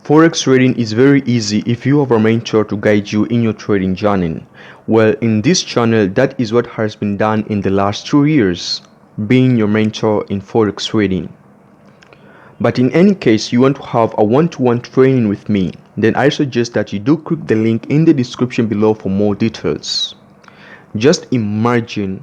Forex trading is very easy if you have a mentor to guide you in your trading journey. Well, in this channel, that is what has been done in the last 2 years, being your mentor in Forex trading. But in any case, you want to have a one-to-one training with me, then I suggest that you do click the link in the description below for more details. Just imagine,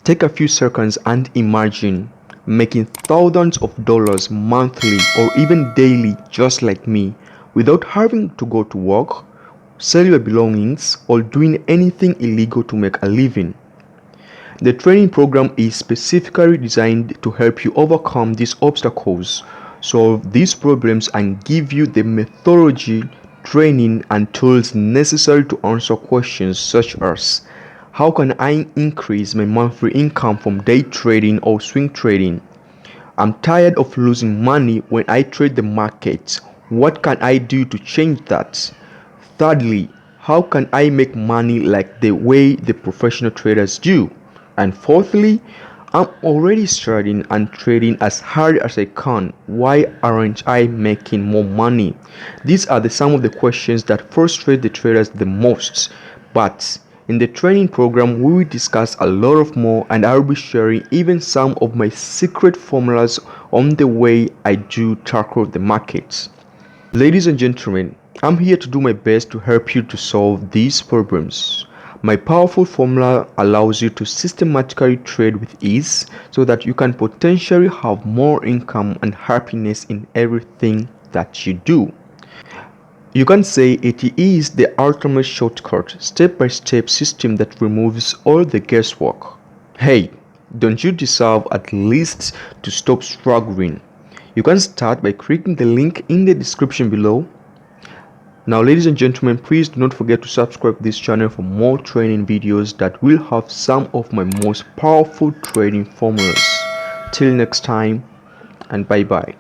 take a few seconds and imagine making thousands of dollars monthly or even daily just like me without having to go to work, sell your belongings, or doing anything illegal to make a living. The training program is specifically designed to help you overcome these obstacles, solve these problems, and give you the methodology, training, and tools necessary to answer questions such as: how can I increase my monthly income from day trading or swing trading? I'm tired of losing money when I trade the market. What can I do to change that? Thirdly, how can I make money like the way the professional traders do? And fourthly, I'm already starting and trading as hard as I can. Why aren't I making more money? These are some of the questions that frustrate the traders the most. But in the training program, we will discuss a lot of more, and I will be sharing even some of my secret formulas on the way I do tackle the markets. Ladies and gentlemen, I'm here to do my best to help you to solve these problems. My powerful formula allows you to systematically trade with ease so that you can potentially have more income and happiness in everything that you do. You can say it is the ultimate shortcut, step-by-step system that removes all the guesswork. Hey, don't you deserve at least to stop struggling? You can start by clicking the link in the description below. Now, ladies and gentlemen, please do not forget to subscribe to this channel for more training videos that will have some of my most powerful trading formulas. Till next time, and bye bye.